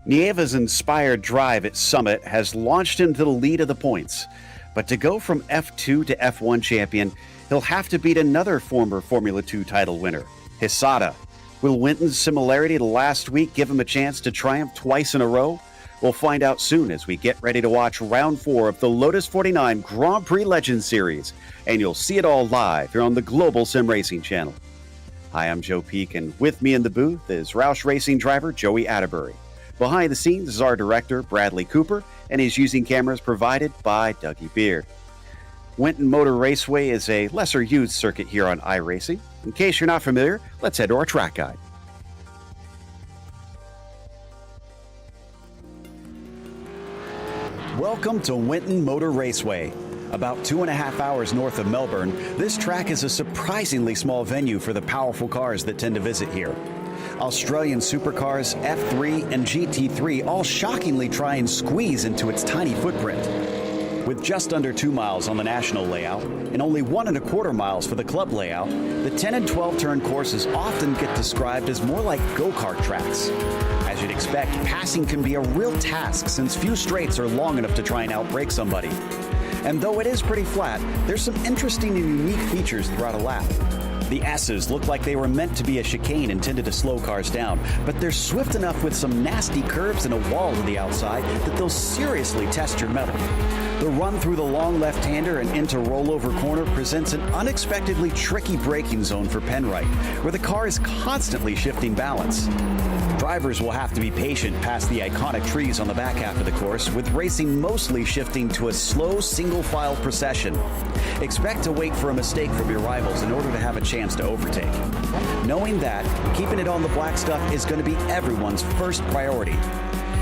Nieva's inspired drive at Summit has launched him to the lead of the points. But to go from F2 to F1 champion, he'll have to beat another former Formula 2 title winner, Hisada. Will Winton's similarity to last week give him a chance to triumph twice in a row? We'll find out soon as we get ready to watch round 4 of the Lotus 49 Grand Prix Legends Series, and you'll see it all live here on the Global Sim Racing channel. Hi, I'm Joe Peak, and with me in the booth is Roush Racing driver Joey Atterbury. Behind the scenes is our director, Bradley Cooper, and he's using cameras provided by Dougie Beard. Winton Motor Raceway is a lesser-used circuit here on iRacing. In case you're not familiar, let's head to our track guide. Welcome to Winton Motor Raceway. About 2.5 hours north of Melbourne, this track is a surprisingly small venue for the powerful cars that tend to visit here. Australian supercars, F3 and GT3 all shockingly try and squeeze into its tiny footprint. With just under 2 miles on the national layout and only 1.25 miles for the club layout, the 10 and 12 turn courses often get described as more like go-kart tracks. As you'd expect, passing can be a real task since few straights are long enough to try and outbrake somebody. And though it is pretty flat, there's some interesting and unique features throughout a lap. The S's look like they were meant to be a chicane intended to slow cars down, but they're swift enough with some nasty curves and a wall to the outside that they'll seriously test your mettle. The run through the long left-hander and into rollover corner presents an unexpectedly tricky braking zone for Penrite, where the car is constantly shifting balance. Drivers will have to be patient past the iconic trees on the back half of the course, with racing mostly shifting to a slow single-file procession. Expect to wait for a mistake from your rivals in order to have a chance to overtake. Knowing that, keeping it on the black stuff is going to be everyone's first priority.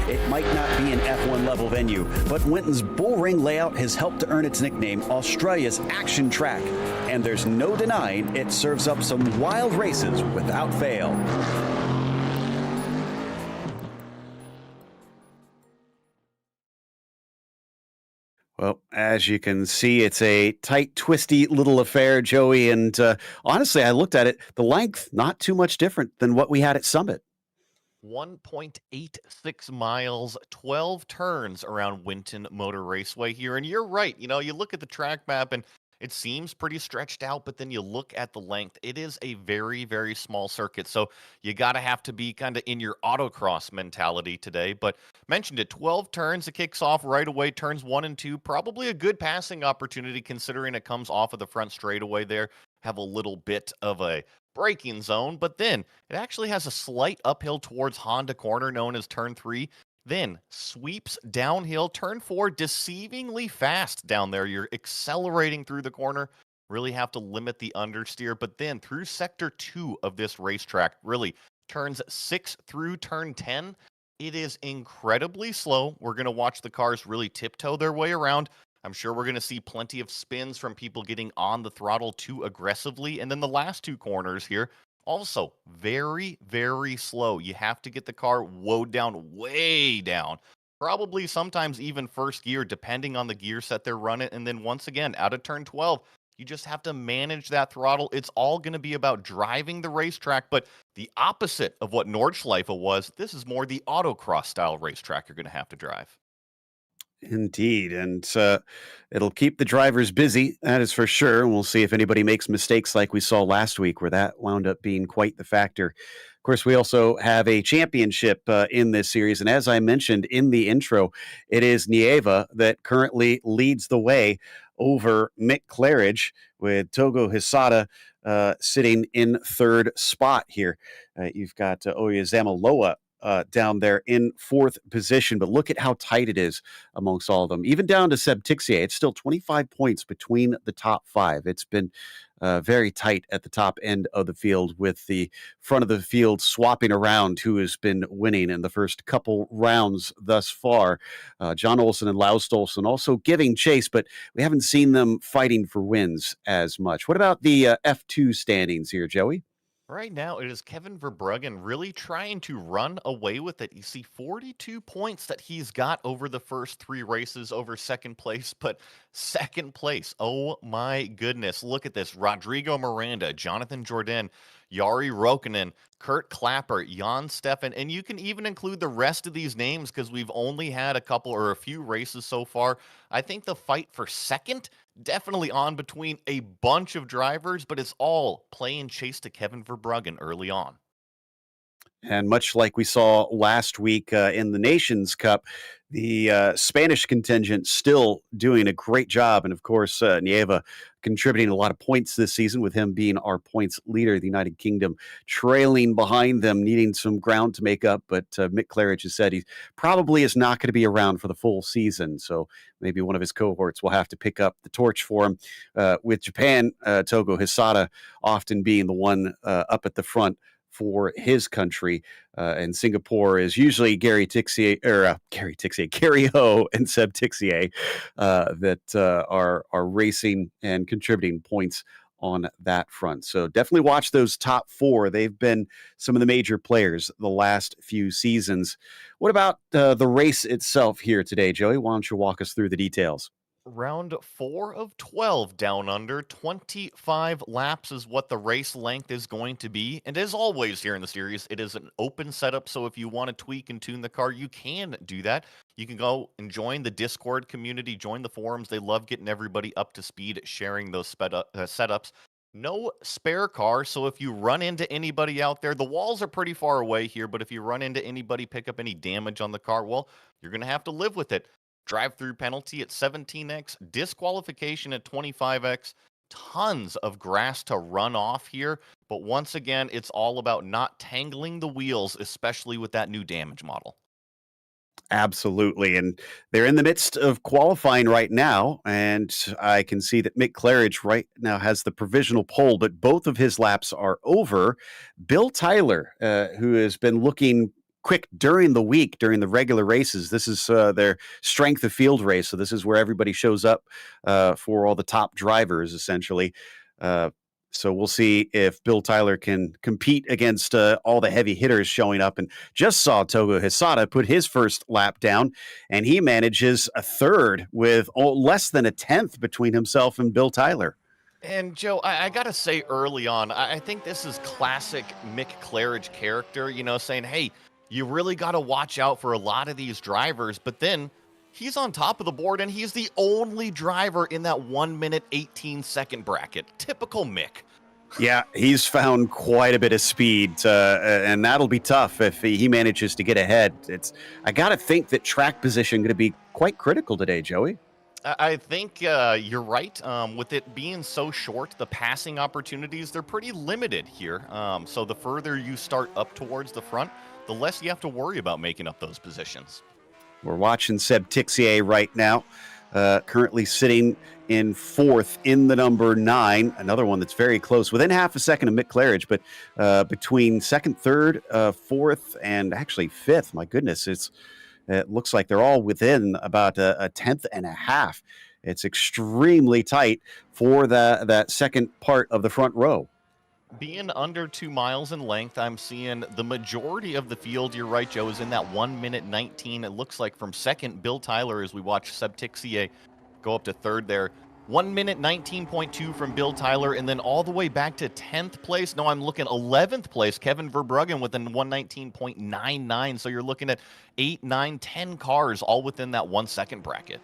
It might not be an F1 level venue, but Winton's bullring layout has helped to earn its nickname Australia's action track, and there's no denying it serves up some wild races without fail. Well, as you can see, it's a tight, twisty little affair, Joey, and honestly, I looked at it, the length, not too much different than what we had at Summit. 1.86 miles, 12 turns around Winton Motor Raceway here. And you're right. You know, you look at the track map and it seems pretty stretched out, but then you look at the length. It is a very, very small circuit. So you got to have to be kind of in your autocross mentality today. But mentioned it, 12 turns. It kicks off right away. Turns 1 and 2. Probably a good passing opportunity considering it comes off of the front straightaway there. Have a little bit of a braking zone, but then it actually has a slight uphill towards Honda corner known as turn 3, then sweeps downhill turn 4, deceivingly fast down there. You're accelerating through the corner, really have to limit the understeer, but then through sector 2 of this racetrack, really turns 6 through turn 10, it is incredibly slow. We're going to watch the cars really tiptoe their way around. I'm sure we're going to see plenty of spins from people getting on the throttle too aggressively. And then the last 2 corners here, also very, very slow. You have to get the car woed down, way down. Probably sometimes even first gear, depending on the gear set they're running. And then once again, out of turn 12, you just have to manage that throttle. It's all going to be about driving the racetrack, but the opposite of what Nordschleife was, this is more the autocross style racetrack you're going to have to drive. Indeed, and it'll keep the drivers busy, that is for sure. We'll see if anybody makes mistakes like we saw last week, where that wound up being quite the factor. Of course, we also have a championship in this series, and as I mentioned in the intro, it is Nieva that currently leads the way over Mick Claridge, with Togo Hisada sitting in third spot here. You've got Oyezamaloa down there in 4th position. But look at how tight it is amongst all of them. Even down to Seb Tixier, it's still 25 points between the top 5. It's been very tight at the top end of the field, with the front of the field swapping around who has been winning in the first couple rounds thus far. John Olsen and Lau Stolson also giving chase, but we haven't seen them fighting for wins as much. What about the F2 standings here, Joey? Right now, it is Kevin Verbruggen really trying to run away with it. You see 42 points that he's got over the first 3 races over second place, but second place, oh my goodness, look at this. Rodrigo Miranda, Jonathan Jordan, Jari Roukonen, Kurt Clapper, Jan Steffen, and you can even include the rest of these names because we've only had a couple or a few races so far. I think the fight for second definitely on between a bunch of drivers, but it's all play and chase to Kevin Verbruggen early on. And much like we saw last week in the Nations Cup, the Spanish contingent still doing a great job. And of course, Nieva contributing a lot of points this season with him being our points leader. The United Kingdom trailing behind them, needing some ground to make up. But Mick Claridge has said he probably is not going to be around for the full season. So maybe one of his cohorts will have to pick up the torch for him. With Japan, Togo Hisada often being the one up at the front for his country. And Singapore is usually Gary Ho and Seb Tixier that are racing and contributing points on that front. So definitely watch those top four. They've been some of the major players the last few seasons. What about the race itself here today, Joey? Why don't you walk us through the details? Round 4 of 12 down under. 25 laps is what the race length is going to be. And as always here in the series, it is an open setup. So if you want to tweak and tune the car, you can do that. You can go and join the Discord community, join the forums. They love getting everybody up to speed, sharing those setups. No spare car. So if you run into anybody out there, the walls are pretty far away here. But if you run into anybody, pick up any damage on the car, well, you're going to have to live with it. Drive-through penalty at 17x, disqualification at 25x, tons of grass to run off here. But once again, it's all about not tangling the wheels, especially with that new damage model. Absolutely. And they're in the midst of qualifying right now. And I can see that Mick Claridge right now has the provisional pole, but both of his laps are over. Bill Tyler, who has been looking quick during the week, during the regular races. This is their strength of field race. So this is where everybody shows up for all the top drivers, essentially. So we'll see if Bill Tyler can compete against all the heavy hitters showing up. And just saw Togo Hisada put his first lap down, and he manages a third with less than a tenth between himself and Bill Tyler. And Joe, I got to say early on, I think this is classic Mick Claridge character, saying, hey, you really got to watch out for a lot of these drivers. But then he's on top of the board, and he's the only driver in that 1 minute, 18-second bracket. Typical Mick. Yeah, he's found quite a bit of speed, and that'll be tough if he manages to get ahead. I got to think that track position going to be quite critical today, Joey. I think you're right. With it being so short, the passing opportunities, they're pretty limited here. So the further you start up towards the front, the less you have to worry about making up those positions. We're watching Seb Tixier right now, currently sitting in fourth in the number 9. Another one that's very close, within half a second of Mick Claridge, but between second, third, fourth, and actually fifth. My goodness, it looks like they're all within about a tenth and a half. It's extremely tight for that second part of the front row. Being under 2 miles in length, I'm seeing the majority of the field, you're right, Joe, is in that 1 minute 19. It looks like from second, Bill Tyler, as we watch Seb Tixier go up to third there. 1 minute 19.2 from Bill Tyler, and then all the way back to 10th place. No, I'm looking 11th place, Kevin Verbruggen with a 119.99. So you're looking at 8, 9, 10 cars all within that 1 second bracket.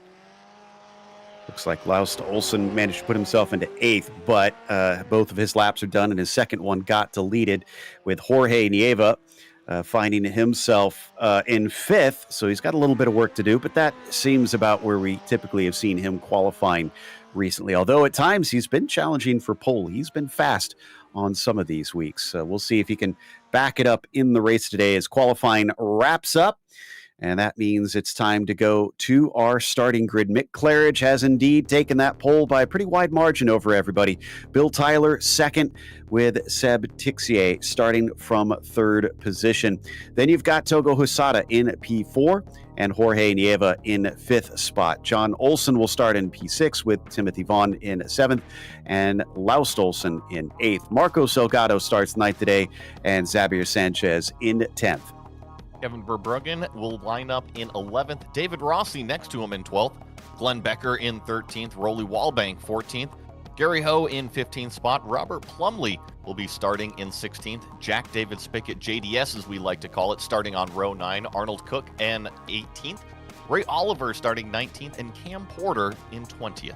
Looks like Laust Olsen managed to put himself into 8th, but both of his laps are done, and his second one got deleted with Jorge Nieva finding himself in 5th. So he's got a little bit of work to do, but that seems about where we typically have seen him qualifying recently. Although at times he's been challenging for pole. He's been fast on some of these weeks. We'll see if he can back it up in the race today as qualifying wraps up. And that means it's time to go to our starting grid. Mick Claridge has indeed taken that pole by a pretty wide margin over everybody. Bill Tyler second, with Seb Tixier starting from third position. Then you've got Togo Hisada in P4 and Jorge Nieva in 5th spot. John Olsen will start in P6 with Timothy Vaughn in 7th and Laust Olsen in 8th. Marco Salgado starts 9th today and Xavier Sanchez in 10th. Kevin Verbruggen will line up in 11th. David Rossi next to him in 12th. Glenn Becker in 13th. Rolly Wallbank 14th. Gary Ho in 15th spot. Robert Plumley will be starting in 16th. Jack David Spickett, JDS as we like to call it, starting on row 9. Arnold Cook in 18th. Ray Oliver starting 19th, and Cam Porter in 20th.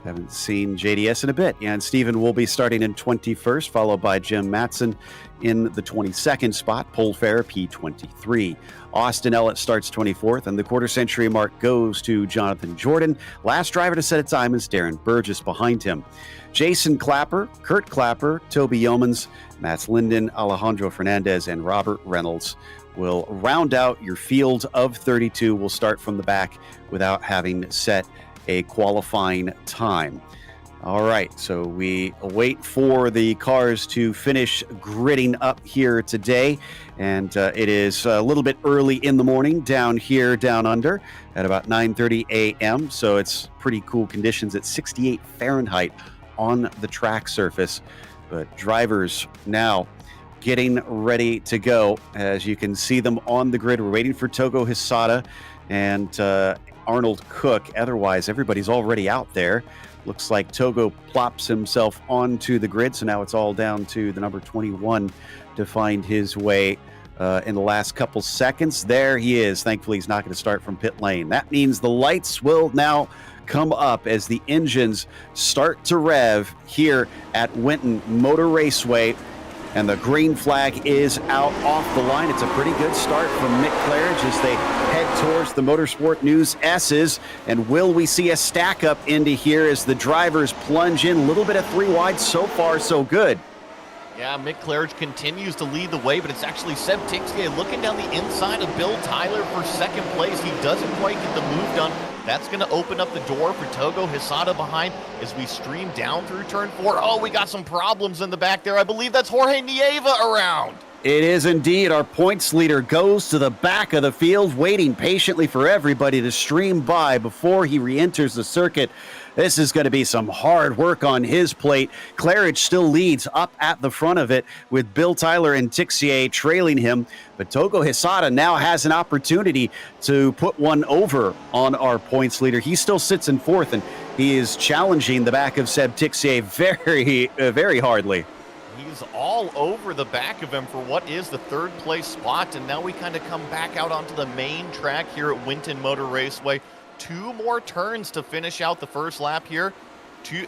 Haven't seen JDS in a bit. And Stephen will be starting in 21st, followed by Jim Matson in the 22nd spot. Polfair P23. Austin Ellett starts 24th, and the quarter-century mark goes to Jonathan Jordan. Last driver to set a time is Darren Burgess behind him. Jason Clapper, Kurt Clapper, Toby Yeomans, Mats Linden, Alejandro Fernandez, and Robert Reynolds will round out your field of 32. We'll start from the back without having set a qualifying time. All right, so we wait for the cars to finish gridding up here today, and it is a little bit early in the morning down here, down under, at about 9:30 a.m., so it's pretty cool conditions at 68 Fahrenheit on the track surface, but drivers now getting ready to go. As you can see them on the grid, we're waiting for Togo Hisada and Arnold Cook. Otherwise, everybody's already out there. Looks like Togo plops himself onto the grid, so now it's all down to the number 21 to find his way in the last couple seconds. There he is. Thankfully, he's not going to start from pit lane. That means the lights will now come up as the engines start to rev here at Winton Motor Raceway. And the green flag is out off the line. It's a pretty good start from Mick Claridge as they head towards the Motorsport News S's. And will we see a stack up into here as the drivers plunge in? A little bit of three wide. So far, so good. Yeah, Mick Claridge continues to lead the way, but it's actually Seb Tixier looking down the inside of Bill Tyler for second place. He doesn't quite get the move done. That's going to open up the door for Togo Hisada behind as we stream down through turn 4. Oh, we got some problems in the back there. I believe that's Jorge Nieva around. It is indeed. Our points leader goes to the back of the field, waiting patiently for everybody to stream by before he re-enters the circuit. This is going to be some hard work on his plate. Claridge still leads up at the front of it with Bill Tyler and Tixier trailing him. But Togo Hisada now has an opportunity to put one over on our points leader. He still sits in fourth, and he is challenging the back of Seb Tixier very hardly. He's all over the back of him for what is the third place spot. And now we kind of come back out onto the main track here at Winton Motor Raceway. 2 more turns to finish out the first lap here.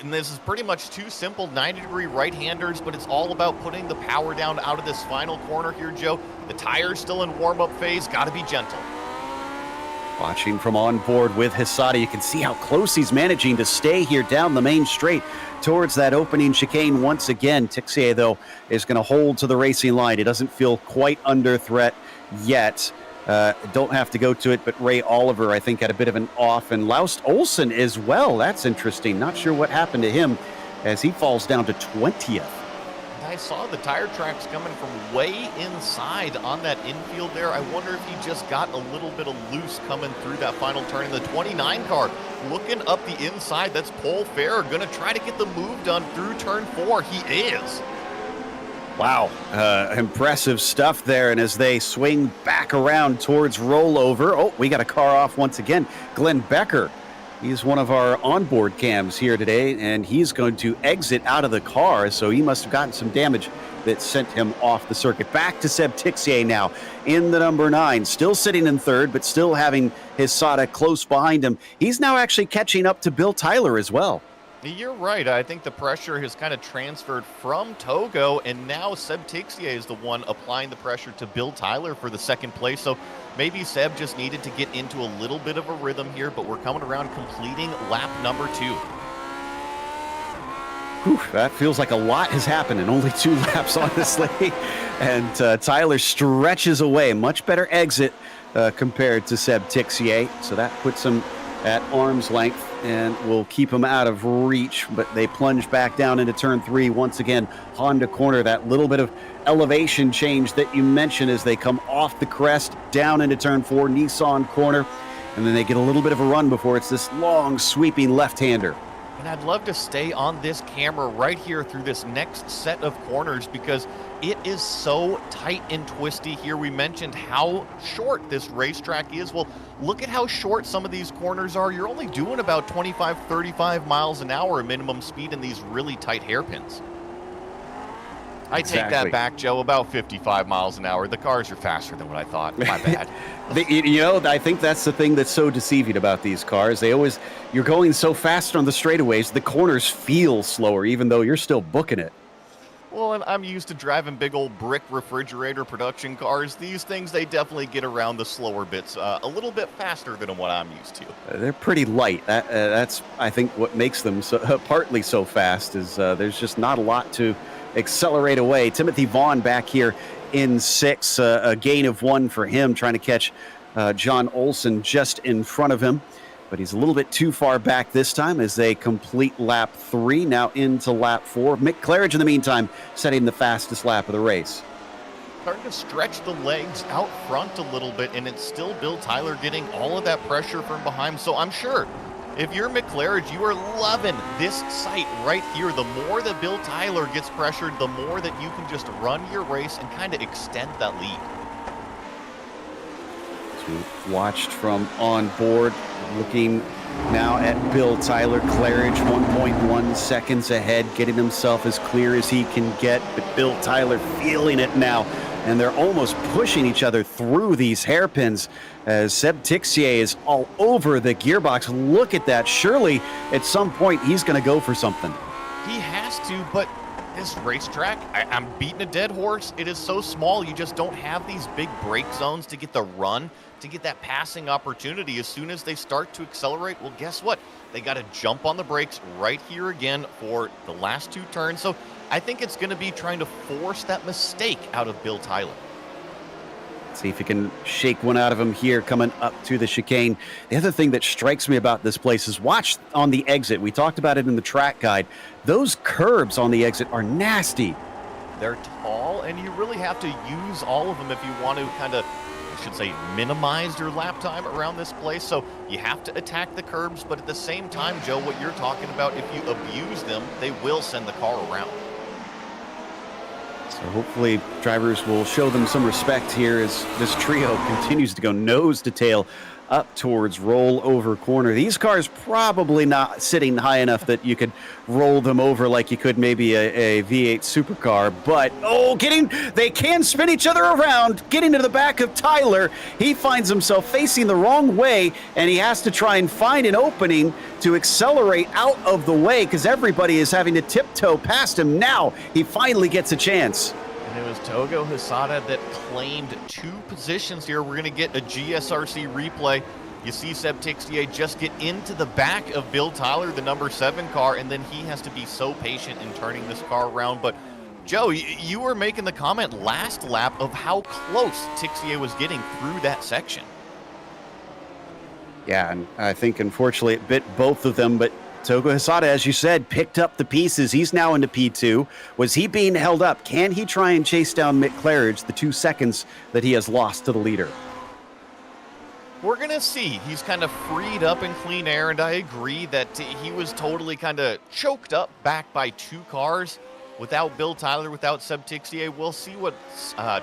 And this is pretty much 2 simple 90-degree right-handers, but it's all about putting the power down out of this final corner here, Joe. The tire's still in warm-up phase. Got to be gentle. Watching from on board with Hisada, you can see how close he's managing to stay here down the main straight towards that opening chicane once again. Tixier, though, is going to hold to the racing line. It doesn't feel quite under threat yet. Don't have to go to it, but Ray Oliver, I think, had a bit of an off, and Laust Olsen as well. That's interesting. Not sure what happened to him as he falls down to 20th. I saw the tire tracks coming from way inside on that infield there. I wonder if he just got a little bit of loose coming through that final turn. In the 29 car, looking up the inside, that's Paul Fair, going to try to get the move done through turn 4. He is. Wow, impressive stuff there. And as they swing back around towards rollover, oh, we got a car off once again. Glenn Becker, he's one of our onboard cams here today, and he's going to exit out of the car, so he must have gotten some damage that sent him off the circuit. Back to Seb Tixier now in the number 9, still sitting in third, but still having Hisada close behind him. He's now actually catching up to Bill Tyler as well. You're right. I think the pressure has kind of transferred from Togo, and now Seb Tixier is the one applying the pressure to Bill Tyler for the second place. So maybe Seb just needed to get into a little bit of a rhythm here, but we're coming around completing lap number 2. Whew, that feels like a lot has happened in only 2 laps, honestly. And Tyler stretches away. Much better exit compared to Seb Tixier. So that puts him at arm's length and will keep him out of reach, but they plunge back down into turn 3 once again. Honda corner, that little bit of elevation change that you mentioned as they come off the crest down into turn 4, Nissan corner, and then they get a little bit of a run before it's this long sweeping left-hander. And I'd love to stay on this camera right here through this next set of corners because it is so tight and twisty here. We mentioned how short this racetrack is. Well, look at how short some of these corners are. You're only doing about 25, 35 miles an hour minimum speed in these really tight hairpins. I take that back, Joe, about 55 miles an hour. The cars are faster than what I thought. My bad. I think that's the thing that's so deceiving about these cars. You're going so fast on the straightaways, the corners feel slower, even though you're still booking it. Well, and I'm used to driving big old brick refrigerator production cars. These things, they definitely get around the slower bits a little bit faster than what I'm used to. They're pretty light. That's, I think, what makes them partly so fast is there's just not a lot to accelerate away. Timothy Vaughn back here in 6, a gain of 1 for him, trying to catch John Olsen just in front of him. But he's a little bit too far back this time as they complete lap 3, now into lap 4. Mick Claridge, in the meantime, setting the fastest lap of the race. Starting to stretch the legs out front a little bit, and it's still Bill Tyler getting all of that pressure from behind. So I'm sure if you're Mick Claridge, you are loving this sight right here. The more that Bill Tyler gets pressured, the more that you can just run your race and kind of extend that lead. So watched from on board, looking now at Bill Tyler. Claridge 1.1 seconds ahead, getting himself as clear as he can get, but Bill Tyler feeling it now, and they're almost pushing each other through these hairpins as Seb Tixier is all over the gearbox. Look at that. Surely at some point he's going to go for something. He has to, but this racetrack, I'm beating a dead horse. It is so small. You just don't have these big brake zones to get the run, to get that passing opportunity. As soon as they start to accelerate, well, guess what? They got to jump on the brakes right here again for the last 2 turns. So I think it's going to be trying to force that mistake out of Bill Tyler. See if he can shake one out of him here coming up to the chicane. The other thing that strikes me about this place is watch on the exit. We talked about it in the track guide. Those curbs on the exit are nasty. They're tall, and you really have to use all of them if you want to kind of, I should say, minimize your lap time around this place. So you have to attack the curbs, but at the same time, Joe, what you're talking about, if you abuse them, they will send the car around. So hopefully drivers will show them some respect here as this trio continues to go nose to tail up towards rollover corner. These cars probably not sitting high enough that you could roll them over like you could maybe a V8 supercar, but they can spin each other around, getting to the back of Tyler. He finds himself facing the wrong way, and he has to try and find an opening to accelerate out of the way because everybody is having to tiptoe past him. Now he finally gets a chance. And it was Togo Hisada that claimed 2 positions here. We're going to get a GSRC replay. You see Seb Tixier just get into the back of Bill Tyler, the number 7 car, and then he has to be so patient in turning this car around. But Joe, you were making the comment last lap of how close Tixier was getting through that section. Yeah, and I think unfortunately it bit both of them, but Togo Hisada, as you said, picked up the pieces. He's now into P2. Was he being held up? Can he try and chase down Mick Claridge, the 2 seconds that he has lost to the leader? We're going to see. He's kind of freed up in clean air, and I agree that he was totally kind of choked up back by 2 cars. Without Bill Tyler, without Seb Tixier, we'll see what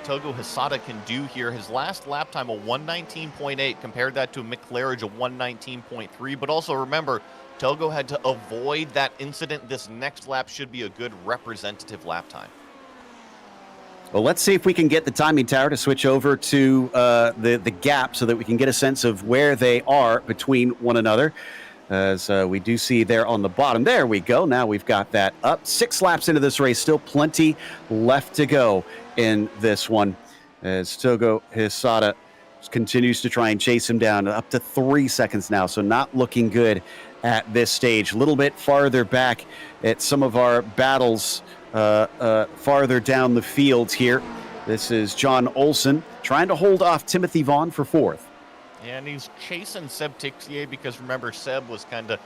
Togo Hisada can do here. His last lap time, a 119.8, compared that to Mick Claridge, a 119.3. But also remember, Togo had to avoid that incident. This next lap should be a good representative lap time. Well, let's see if we can get the timing tower to switch over to the gap so that we can get a sense of where they are between one another. As we do see there on the bottom. There we go. Now we've got that up. 6 laps into this race. Still plenty left to go in this one. As Togo Hisada continues to try and chase him down. Up to 3 seconds now. So not looking good at this stage. A little bit farther back at some of our battles farther down the field here. This is John Olsen trying to hold off Timothy Vaughn for 4th. And he's chasing Seb Tixier because, remember, Seb was kind of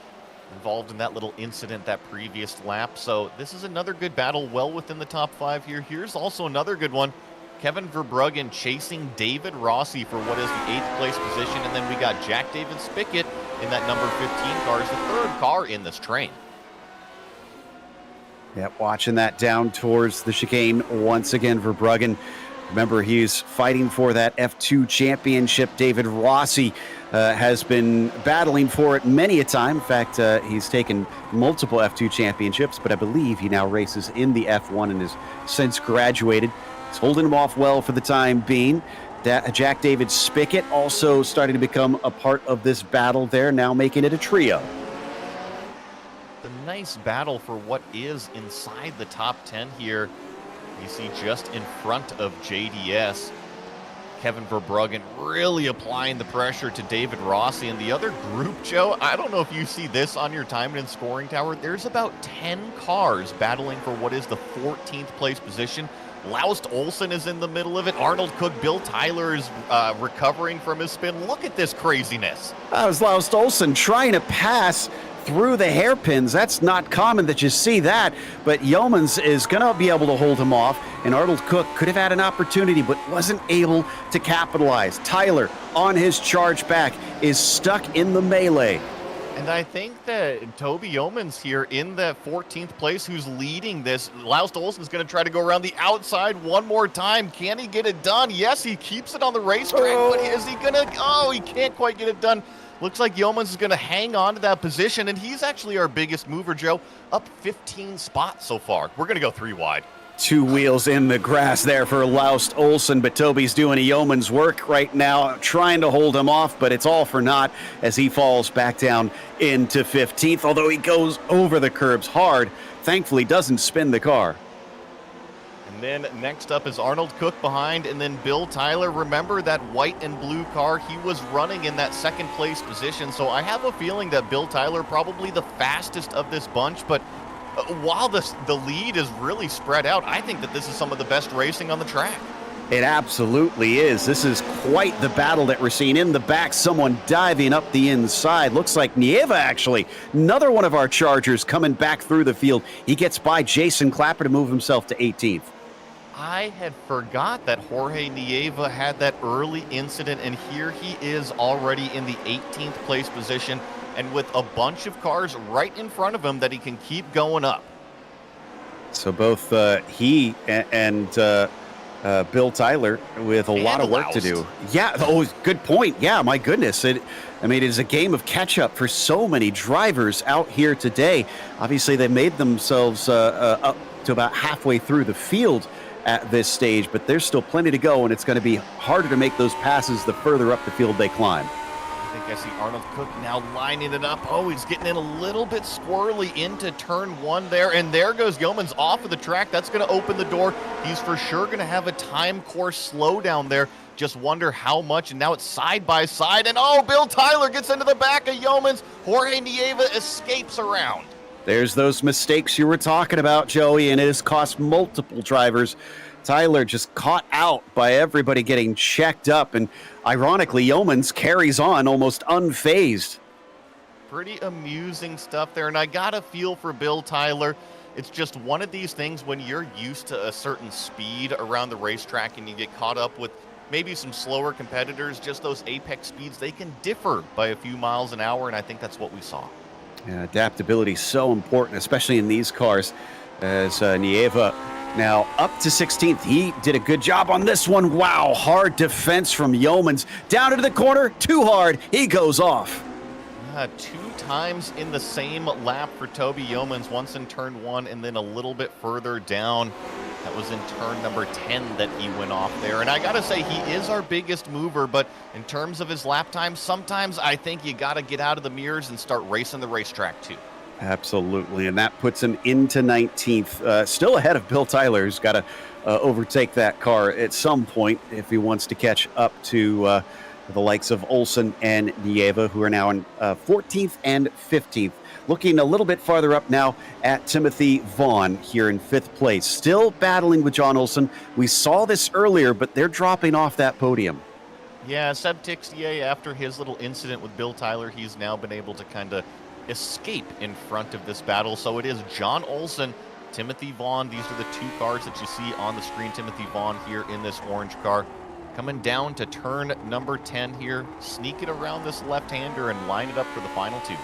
involved in that little incident that previous lap. So this is another good battle, well within the top 5 here. Here's also another good one. Kevin Verbruggen chasing David Rossi for what is the 8th place position. And then we got Jack David Spickett in that number 15 car as the 3rd car in this train. Yep, watching that down towards the chicane once again for Verbruggen. Remember, he's fighting for that F2 championship. David Rossi has been battling for it many a time. In fact, he's taken multiple F2 championships, but I believe he now races in the F1 and has since graduated. He's holding him off well for the time being. Jack David Spickett also starting to become a part of this battle there, now making it a trio. The nice battle for what is inside the top 10 here. You see just in front of JDS, Kevin Verbruggen really applying the pressure to David Rossi. And the other group, Joe, I don't know if you see this on your time and scoring tower. There's about 10 cars battling for what is the 14th place position. Laust Olsen is in the middle of it. Arnold Cook, Bill Tyler is recovering from his spin. Look at this craziness. That was Laust Olsen trying to pass through the hairpins. That's not common that you see that, but Yeomans is going to be able to hold him off, and Arnold Cook could have had an opportunity but wasn't able to capitalize. Tyler, on his charge back, is stuck in the melee. And I think that Toby Yeomans here in the 14th place, who's leading this. Laust Olsen's going to try to go around the outside one more time. Can he get it done? Yes, he keeps it on the racetrack, but is he going to? Oh, he can't quite get it done. Looks like Yeomans is going to hang on to that position, and he's actually our biggest mover, Joe. Up 15 spots so far. We're going to go 3 wide. 2 wheels in the grass there for Laust Olsen, but Toby's doing a yeoman's work right now, trying to hold him off, but it's all for naught as he falls back down into 15th, although he goes over the curbs hard. Thankfully, doesn't spin the car. And then next up is Arnold Cook behind, and then Bill Tyler. Remember that white and blue car? He was running in that second place position, so I have a feeling that Bill Tyler probably the fastest of this bunch, but while the lead is really spread out, I think that this is some of the best racing on the track. It absolutely is. This is quite the battle that we're seeing. In the back, someone diving up the inside. Looks like Nieva, actually. Another one of our Chargers coming back through the field. He gets by Jason Clapper to move himself to 18th. I had forgot that Jorge Nieva had that early incident, and here he is already in the 18th place position, and with a bunch of cars right in front of him that he can keep going up. So both he and Bill Tyler with a lot of work to do. Yeah, oh, good point. Yeah, my goodness. It is a game of catch-up for so many drivers out here today. Obviously, they made themselves up to about halfway through the field at this stage, but there's still plenty to go, and it's going to be harder to make those passes the further up the field they climb. I think I see Arnold Cook now lining it up. Oh, he's getting in a little bit squirrely into turn 1 there, and there goes Yeomans off of the track. That's going to open the door. He's for sure going to have a time course slowdown there. Just wonder how much, and now it's side by side, and oh, Bill Tyler gets into the back of Yeomans. Jorge Nieva escapes around. There's those mistakes you were talking about, Joey, and it has cost multiple drivers. Tyler just caught out by everybody getting checked up, and ironically, Yeomans carries on almost unfazed. Pretty amusing stuff there, and I got a feel for Bill Tyler. It's just one of these things when you're used to a certain speed around the racetrack and you get caught up with maybe some slower competitors, just those apex speeds, they can differ by a few miles an hour, and I think that's what we saw. Yeah, adaptability is so important, especially in these cars, as Nieva now up to 16th. He did a good job on this one. Wow, hard defense from Yeomans. Down into the corner, too hard. He goes off. 2 times in the same lap for Toby Yeomans, once in turn 1 and then a little bit further down. That was in turn number 10 that he went off there. And I got to say, he is our biggest mover, but in terms of his lap time, sometimes I think you got to get out of the mirrors and start racing the racetrack too. Absolutely, and that puts him into 19th. Still ahead of Bill Tyler, who's got to overtake that car at some point if he wants to catch up to the likes of Olsen and Nieva, who are now in 14th and 15th. Looking a little bit farther up now at Timothy Vaughn here in 5th place. Still battling with John Olsen. We saw this earlier, but they're dropping off that podium. Yeah, Seb Tixier, after his little incident with Bill Tyler, he's now been able to kind of escape in front of this battle. So it is John Olsen, Timothy Vaughn. These are the 2 cars that you see on the screen. Timothy Vaughn here in this orange car. Coming down to turn number 10 here. Sneak it around this left-hander and line it up for the final 2.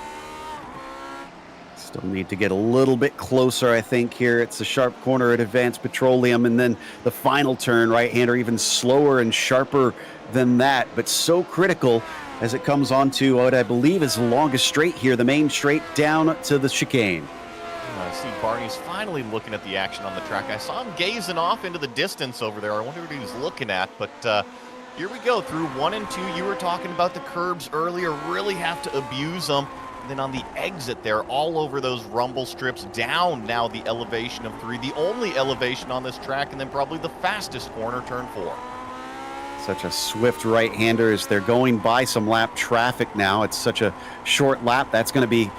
Still need to get a little bit closer, I think, here. It's the sharp corner at Advanced Petroleum, and then the final turn, right-hander, even slower and sharper than that, but so critical as it comes onto what I believe is the longest straight here, the main straight down to the chicane. I see Barney's finally looking at the action on the track. I saw him gazing off into the distance over there. I wonder what he was looking at, but here we go through 1 and 2. You were talking about the curbs earlier, really have to abuse them. And then on the exit there, all over those rumble strips, down now the elevation of 3, the only elevation on this track, and then probably the fastest corner, turn 4. Such a swift right-hander as they're going by some lap traffic now. It's such a short lap. That's going to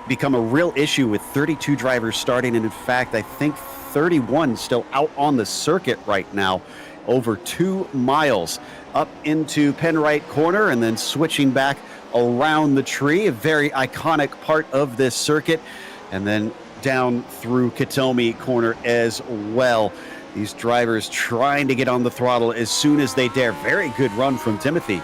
become a real issue with 32 drivers starting, and in fact, I think 31 still out on the circuit right now. Over 2 miles up into Penwright Corner and then switching back around the tree, a very iconic part of this circuit, and then down through Katomi Corner as well. These drivers trying to get on the throttle as soon as they dare. Very good run from Timothy.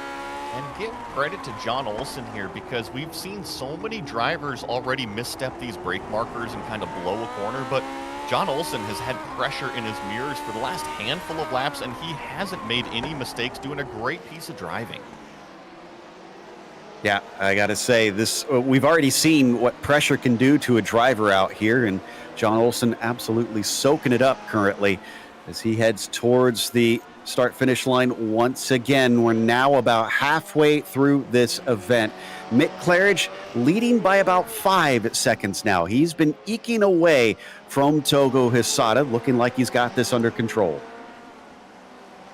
And give credit to John Olson here, because we've seen so many drivers already misstep these brake markers and kind of blow a corner, but John Olson has had pressure in his mirrors for the last handful of laps, and he hasn't made any mistakes, doing a great piece of driving. Yeah, I got to say, this we've already seen what pressure can do to a driver out here, and John Olson absolutely soaking it up currently as he heads towards the start-finish line once again. We're now about halfway through this event. Mick Claridge leading by about 5 seconds now. He's been eking away from Togo Hisada, looking like he's got this under control.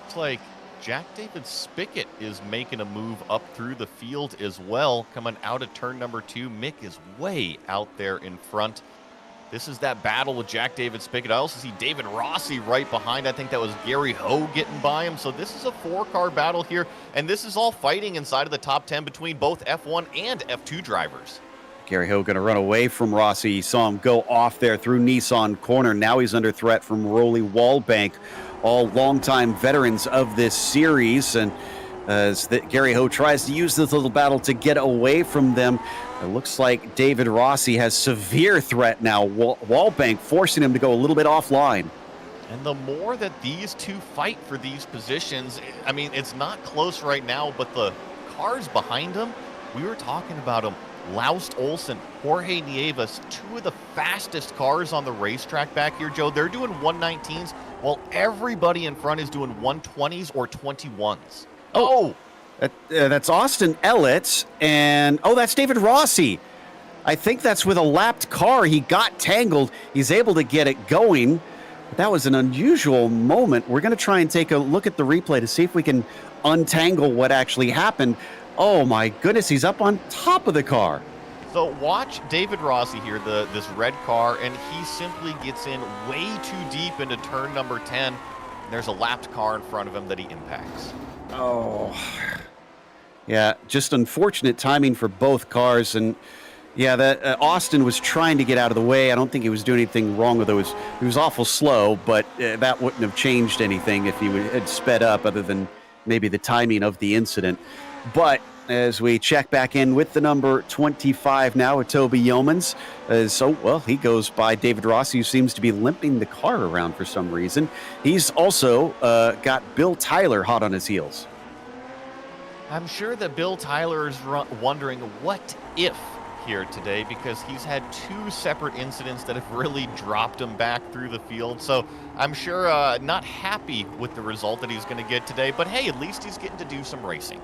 It's like Jack David Spickett is making a move up through the field as well, coming out of turn number 2. Mick is way out there in front. This is that battle with Jack David Spickett. I also see David Rossi right behind. I think that was Gary Ho getting by him. So this is a 4-car battle here, and this is all fighting inside of the top 10 between both F1 and F2 drivers. Gary Ho going to run away from Rossi. You saw him go off there through Nissan Corner. Now he's under threat from Rolly Wallbank, all longtime veterans of this series. And as Gary Ho tries to use this little battle to get away from them, it looks like David Rossi has severe threat now. Wallbank forcing him to go a little bit offline. And the more that these two fight for these positions, I mean, it's not close right now, but the cars behind them, we were talking about them. Laust Olsen, Jorge Nieves, 2 of the fastest cars on the racetrack back here, Joe. They're doing 119s, while everybody in front is doing 120s or 21s. Oh! That's Austin Ellett, and that's David Rossi. I think that's with a lapped car. He got tangled. He's able to get it going. That was an unusual moment. We're going to try and take a look at the replay to see if we can untangle what actually happened. Oh my goodness, he's up on top of the car. So watch David Rossi here, this red car, and he simply gets in way too deep into turn number 10. There's a lapped car in front of him that he impacts. Oh, yeah, just unfortunate timing for both cars. And yeah, that Austin was trying to get out of the way. I don't think he was doing anything wrong with it. He was awful slow, but that wouldn't have changed anything if he had sped up, other than maybe the timing of the incident. But as we check back in with the number 25 now, with Toby Yeomans, he goes by David Rossi, who seems to be limping the car around for some reason. He's also got Bill Tyler hot on his heels. I'm sure that Bill Tyler is wondering what if here today, because he's had 2 separate incidents that have really dropped him back through the field. So I'm sure not happy with the result that he's going to get today, but hey, at least he's getting to do some racing.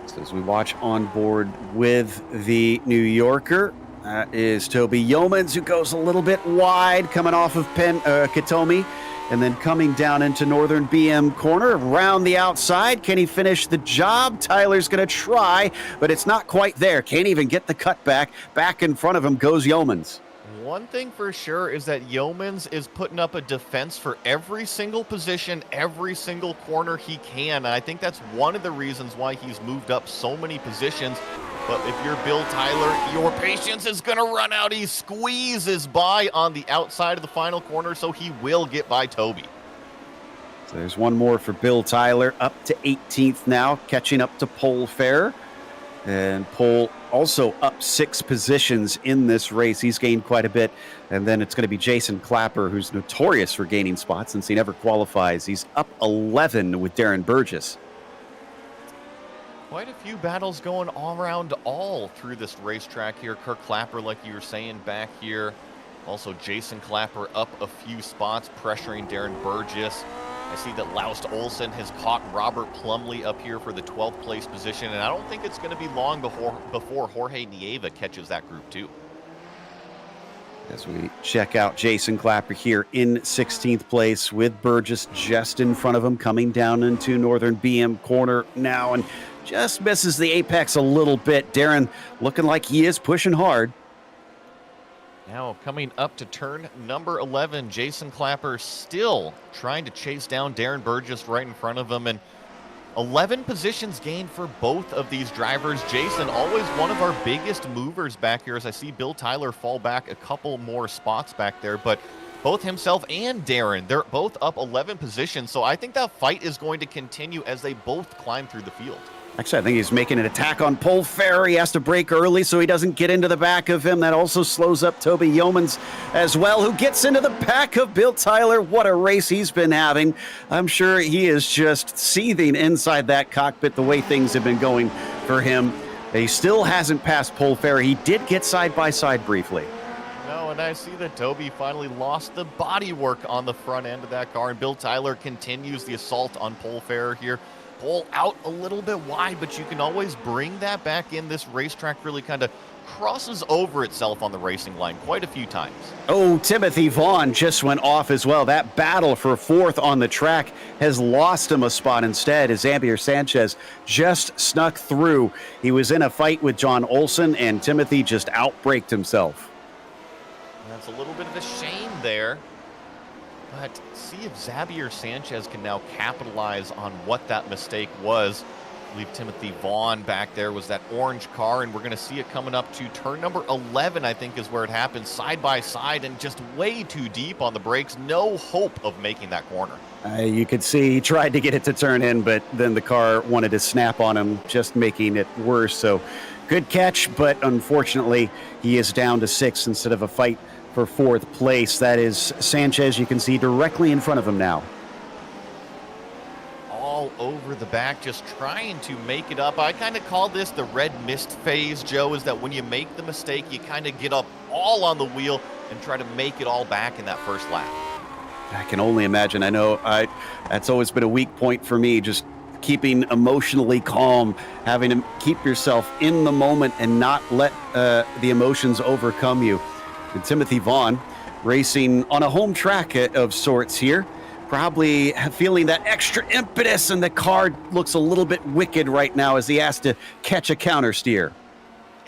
So as we watch on board with the New Yorker, that is Toby Yeomans, who goes a little bit wide coming off of Katomi, and then coming down into Northern BM Corner around the outside. Can he finish the job? Tyler's going to try, but it's not quite there. Can't even get the cutback. Back in front of him goes Yeomans. One thing for sure is that Yeomans is putting up a defense for every single position, every single corner he can. And I think that's one of the reasons why he's moved up so many positions. But if you're Bill Tyler, your patience is going to run out. He squeezes by on the outside of the final corner, so he will get by Toby. So there's one more for Bill Tyler, up to 18th now, catching up to Pole Fair. And Pole also up 6 positions in this race. He's gained quite a bit. And then it's going to be Jason Clapper, who's notorious for gaining spots since he never qualifies. He's up 11 with Darren Burgess. Quite a few battles going all around all through this racetrack here. Kirk Clapper, like you were saying back here. Also Jason Clapper up a few spots, pressuring Darren Burgess. I see that Laust Olsen has caught Robert Plumley up here for the 12th place position, and I don't think it's going to be long before Jorge Nieva catches that group too. As we check out Jason Clapper here in 16th place with Burgess just in front of him, coming down into Northern BM corner now and just misses the apex a little bit. Darren looking like he is pushing hard. Now coming up to turn number 11, Jason Clapper still trying to chase down Darren Burgess right in front of him, and 11 positions gained for both of these drivers. Jason, always one of our biggest movers back here, as I see Bill Tyler fall back a couple more spots back there, but both himself and Darren, they're both up 11 positions, so I think that fight is going to continue as they both climb through the field. Actually, I think he's making an attack on Pole Fair. He has to brake early so he doesn't get into the back of him. That also slows up Toby Yeomans as well, who gets into the back of Bill Tyler. What a race he's been having. I'm sure he is just seething inside that cockpit the way things have been going for him. He still hasn't passed Pole Fair. He did get side-by-side briefly. No, and I see that Toby finally lost the bodywork on the front end of that car, and Bill Tyler continues the assault on Pole Fair here. Pole out a little bit wide, but you can always bring that back in. This racetrack really kind of crosses over itself on the racing line quite a few times. Oh, Timothy Vaughn just went off as well. That battle for 4th on the track has lost him a spot instead, as Xavier Sanchez just snuck through. He was in a fight with John Olson, and Timothy just outbraked himself. That's a little bit of a shame there. But see if Xavier Sanchez can now capitalize on what that mistake was. I believe Timothy Vaughn back there was that orange car, and we're going to see it coming up to turn number 11, I think is where it happened, side by side, and just way too deep on the brakes. No hope of making that corner. You could see he tried to get it to turn in, but then the car wanted to snap on him, just making it worse. So good catch, but unfortunately he is down to 6th instead of a fight for 4th place. That is Sanchez. You can see directly in front of him now. All over the back, just trying to make it up. I kind of call this the red mist phase, Joe, is that when you make the mistake, you kind of get up all on the wheel and try to make it all back in that first lap. I can only imagine. I know that's always been a weak point for me, just keeping emotionally calm, having to keep yourself in the moment and not let the emotions overcome you. And Timothy Vaughn racing on a home track of sorts here, probably feeling that extra impetus, and the car looks a little bit wicked right now as he has to catch a counter steer.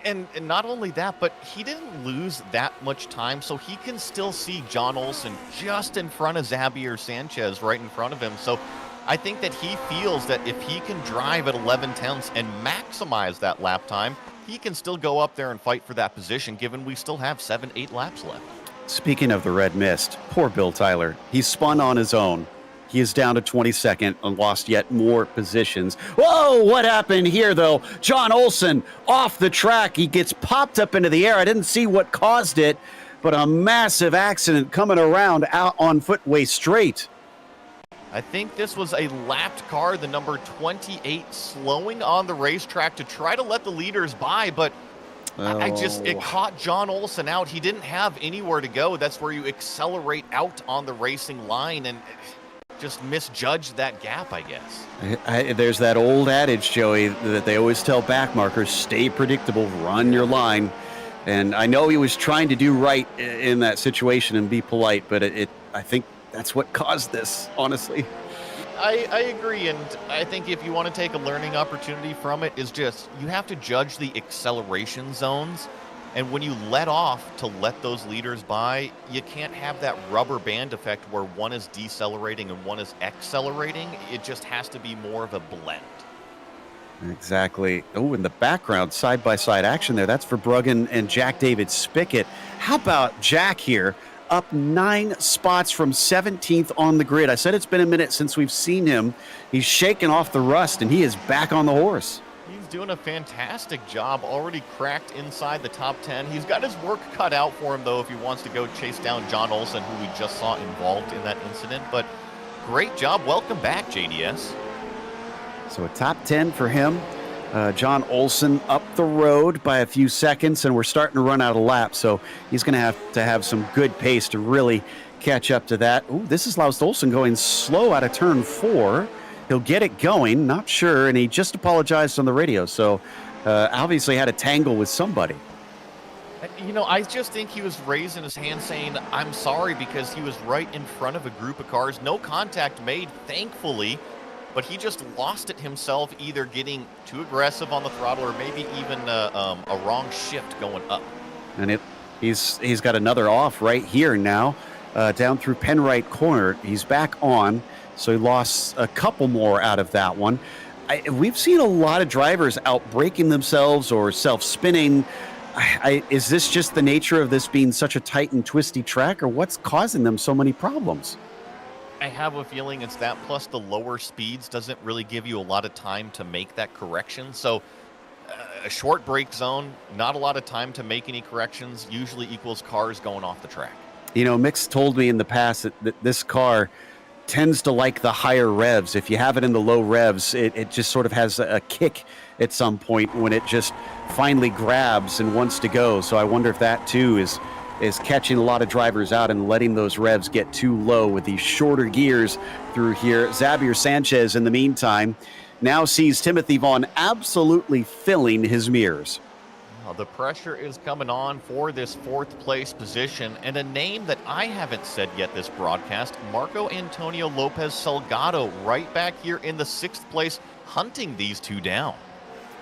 And not only that, but he didn't lose that much time, so he can still see John Olson just in front of Xavier Sanchez right in front of him. So I think that he feels that if he can drive at 11 tenths and maximize that lap time, he can still go up there and fight for that position, given we still have 7-8 laps left. Speaking of the red mist, poor Bill Tyler. He spun on his own. He is down to 22nd and lost yet more positions. Whoa, what happened here, though? John Olson off the track. He gets popped up into the air. I didn't see what caused it, but a massive accident coming around out on Footway Straight. I think this was a lapped car, the number 28, slowing on the racetrack to try to let the leaders by, but it caught John Olson out. He didn't have anywhere to go. That's where you accelerate out on the racing line and just misjudged that gap, I guess. There's that old adage, Joey, that they always tell backmarkers, stay predictable, run your line. And I know he was trying to do right in that situation and be polite, but I think that's what caused this, honestly. I agree, and I think if you want to take a learning opportunity from it, is just you have to judge the acceleration zones, and when you let off to let those leaders by, you can't have that rubber band effect where one is decelerating and one is accelerating. It just has to be more of a blend. Exactly. Oh, in the background, side-by-side action there. That's for Bruggen and Jack David Spickett. How about Jack here? Up 9 spots from 17th on the grid. I said it's been a minute since we've seen him. He's shaken off the rust, and he is back on the horse. He's doing a fantastic job, already cracked inside the top 10. He's got his work cut out for him, though, if he wants to go chase down John Olsen, who we just saw involved in that incident. But great job. Welcome back, JDS. So a top 10 for him. John Olsen up the road by a few seconds, and we're starting to run out of laps, so he's going to have some good pace to really catch up to that. Ooh, this is Laust Olsen going slow out of turn 4. He'll get it going, not sure, and he just apologized on the radio, so obviously had a tangle with somebody. You know, I just think he was raising his hand saying, I'm sorry, because he was right in front of a group of cars. No contact made, thankfully, but he just lost it himself, either getting too aggressive on the throttle or maybe even a wrong shift going up. And he's got another off right here now, down through Penright Corner. He's back on. So he lost a couple more out of that one. We've seen a lot of drivers out braking themselves or self-spinning. Is this just the nature of this being such a tight and twisty track, or what's causing them so many problems? I have a feeling it's that, plus the lower speeds doesn't really give you a lot of time to make that correction. So a short brake zone, not a lot of time to make any corrections, usually equals cars going off the track. You know, Mick's told me in the past that this car tends to like the higher revs. If you have it in the low revs, it just sort of has a kick at some point when it just finally grabs and wants to go. So I wonder if that too is catching a lot of drivers out and letting those revs get too low with these shorter gears through here. Xavier Sanchez, in the meantime, now sees Timothy Vaughn absolutely filling his mirrors. The pressure is coming on for this 4th place position, and a name that I haven't said yet this broadcast, Marco Antonio Lopez Salgado, right back here in the 6th place, hunting these two down.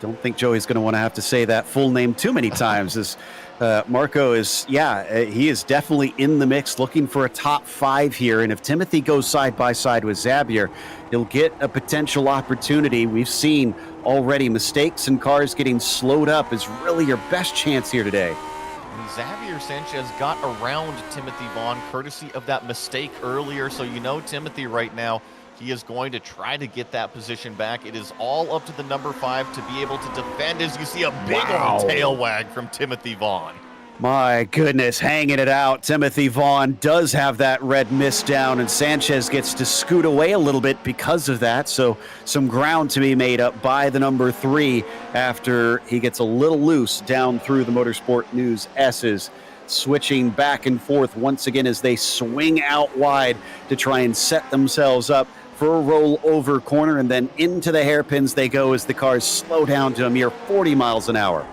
Don't think Joey's going to want to have to say that full name too many times. As Marco is, he is definitely in the mix, looking for a top 5 here. And if Timothy goes side by side with Xavier, he'll get a potential opportunity. We've seen already mistakes and cars getting slowed up is really your best chance here today. Xavier Sanchez got around Timothy Vaughn courtesy of that mistake earlier. So you know Timothy right now, he is going to try to get that position back. It is all up to the number 5 to be able to defend, as you see a big old tail wag from Timothy Vaughn. My goodness, hanging it out. Timothy Vaughn does have that red mist down, and Sanchez gets to scoot away a little bit because of that. So some ground to be made up by the number 3 after he gets a little loose down through the Motorsport News S's. Switching back and forth once again as they swing out wide to try and set themselves up for a roll-over corner, and then into the hairpins they go as the cars slow down to a mere 40 miles an hour.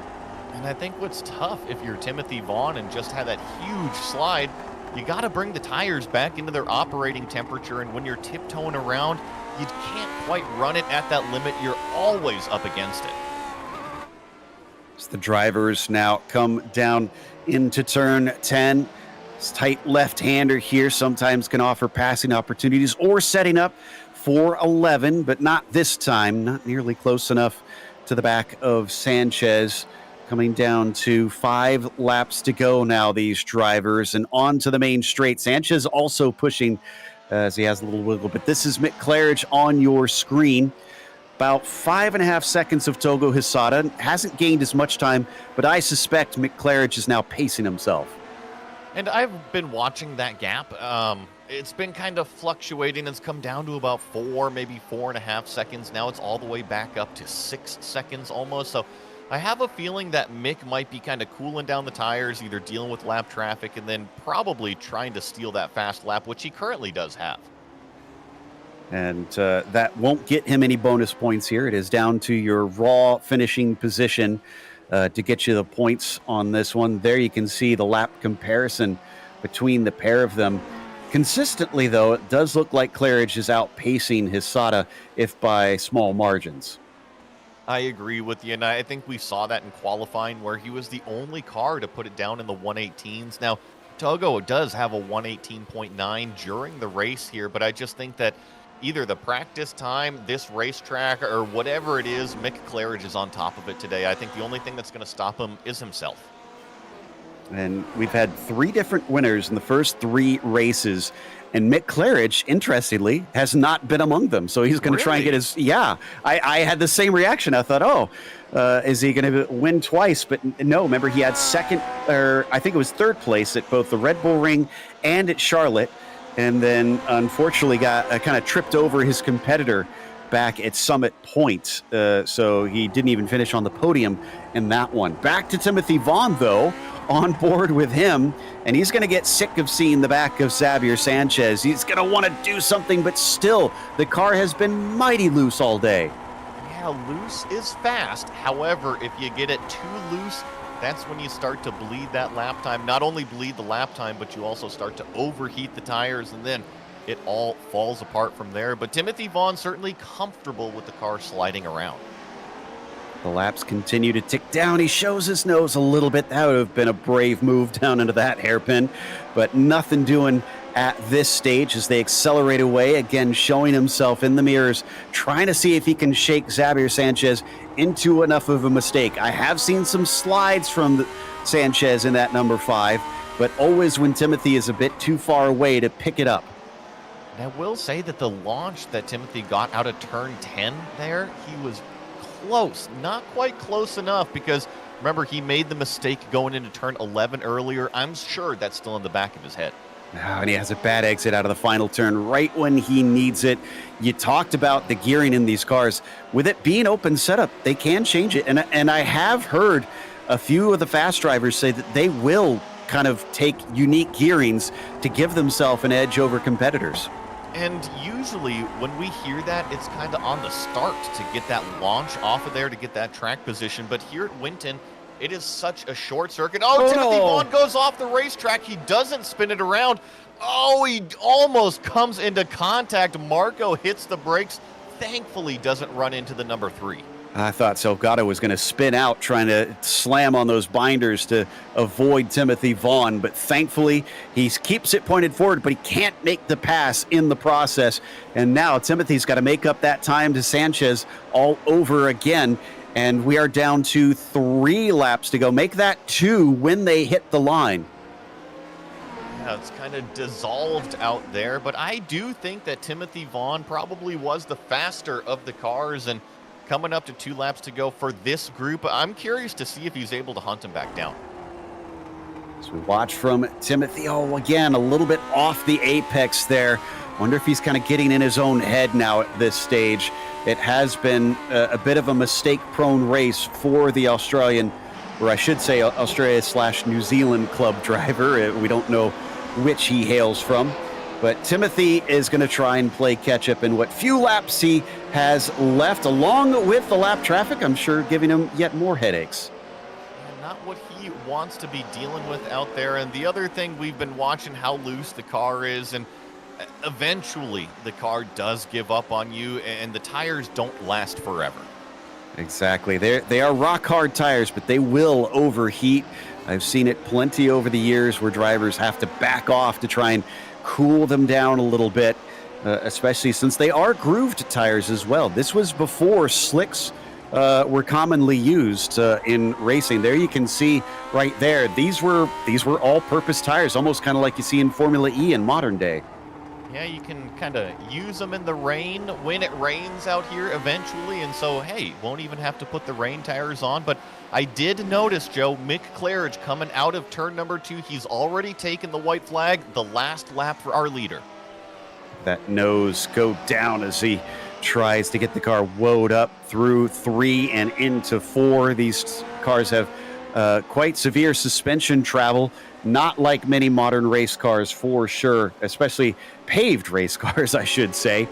And I think what's tough, if you're Timothy Vaughn and just had that huge slide, you got to bring the tires back into their operating temperature, and when you're tiptoeing around, you can't quite run it at that limit. You're always up against it. As the drivers now come down into turn 10. This tight left-hander here sometimes can offer passing opportunities or setting up for 11, but not this time. Not nearly close enough to the back of Sanchez. Coming down to 5 laps to go now, these drivers, and on to the main straight. Sanchez also pushing as he has a little wiggle, but this is Mick Claridge on your screen. About 5.5 seconds of Togo Hisada. Hasn't gained as much time, but I suspect Mick Claridge is now pacing himself. And I've been watching that gap. It's been kind of fluctuating. It's come down to about 4, maybe 4.5 seconds. Now it's all the way back up to 6 seconds almost. So I have a feeling that Mick might be kind of cooling down the tires, either dealing with lap traffic and then probably trying to steal that fast lap, which he currently does have. And that won't get him any bonus points here. It is down to your raw finishing position to get you the points on this one. There you can see the lap comparison between the pair of them. Consistently, though, it does look like Claridge is outpacing Hisada, if by small margins. I agree with you, and I think we saw that in qualifying where he was the only car to put it down in the 118s. Now, Togo does have a 118.9 during the race here, but I just think that either the practice time, this racetrack, or whatever it is, Mick Claridge is on top of it today. I think the only thing that's going to stop him is himself. And we've had 3 different winners in the first 3 races And Mick Claridge, interestingly, has not been among them. So he's going to try and get his, I had the same reaction. I thought, is he going to win twice? But no, remember he had second, or I think it was third place at both the Red Bull Ring and at Charlotte. And then unfortunately got kind of tripped over his competitor back at Summit Point. So he didn't even finish on the podium in that one. Back to Timothy Vaughn, though, on board with him. And he's going to get sick of seeing the back of Xavier Sanchez. He's going to want to do something, but still, the car has been mighty loose all day. Yeah, loose is fast. However, if you get it too loose, that's when you start to bleed that lap time. Not only bleed the lap time, but you also start to overheat the tires, and then it all falls apart from there. But Timothy Vaughn certainly comfortable with the car sliding around. The laps continue to tick down. He shows his nose a little bit. That would have been a brave move down into that hairpin, but nothing doing at this stage as they accelerate away, again showing himself in the mirrors, trying to see if he can shake Xavier Sanchez into enough of a mistake. I have seen some slides from Sanchez in that number 5, but always when Timothy is a bit too far away to pick it up. And I will say that the launch that Timothy got out of turn 10 there, he was close, not quite close enough, because remember he made the mistake going into turn 11 earlier. I'm sure that's still in the back of his head. And he has a bad exit out of the final turn right when he needs it. You talked about the gearing in these cars. With it being open setup, they can change it. And I have heard a few of the fast drivers say that they will kind of take unique gearings to give themselves an edge over competitors. And usually when we hear that, it's kind of on the start to get that launch off of there, to get that track position. But here at Winton, it is such a short circuit. Timothy Vaughn goes off the racetrack. He doesn't spin it around. He almost comes into contact. Marco hits the brakes. Thankfully doesn't run into the number 3. I thought Salgado was going to spin out trying to slam on those binders to avoid Timothy Vaughn, but thankfully he keeps it pointed forward, but he can't make the pass in the process. And now Timothy's got to make up that time to Sanchez all over again, and we are down to 3 laps to go. Make that 2 when they hit the line. Yeah, it's kind of dissolved out there, but I do think that Timothy Vaughn probably was the faster of the cars, and coming up to 2 laps to go for this group, I'm curious to see if he's able to hunt him back down. So we watch from Timothy. Again, a little bit off the apex there. Wonder if he's kind of getting in his own head now at this stage. It has been a bit of a mistake-prone race for the Australian, or I should say Australia/New Zealand club driver. We don't know which he hails from. But Timothy is going to try and play catch-up in what few laps he has left, along with the lap traffic, I'm sure, giving him yet more headaches. Yeah, not what he wants to be dealing with out there. And the other thing, we've been watching how loose the car is, and eventually the car does give up on you, and the tires don't last forever. Exactly. They are rock-hard tires, but they will overheat. I've seen it plenty over the years where drivers have to back off to try and cool them down a little bit, especially since they are grooved tires as well. This was before slicks were commonly used in racing. There you can see right there, these were all-purpose tires, almost kind of like you see in Formula E in modern day. Yeah, you can kind of use them in the rain when it rains out here eventually, and so, hey, won't even have to put the rain tires on. But I did notice, Joe, Mick Claridge coming out of turn number 2, he's already taken the white flag, the last lap for our leader. That nose go down as he tries to get the car woed up through 3 and into 4. These cars have quite severe suspension travel, not like many modern race cars for sure, especially paved race cars, I should say.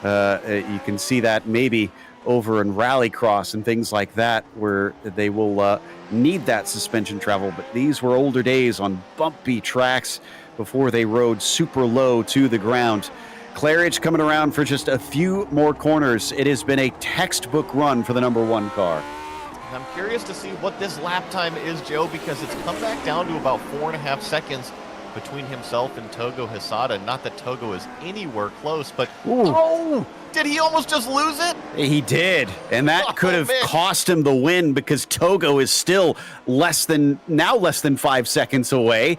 You can see that maybe over in rallycross and things like that, where they will need that suspension travel. But these were older days on bumpy tracks before they rode super low to the ground. Claridge coming around for just a few more corners. It has been a textbook run for the number 1 car. I'm curious to see what this lap time is, Joe, because it's come back down to about 4.5 seconds between himself and Togo Hisada. Not that Togo is anywhere close, but Did he almost just lose it? He did, and that could have man. cost him the win because Togo is still less than 5 seconds away.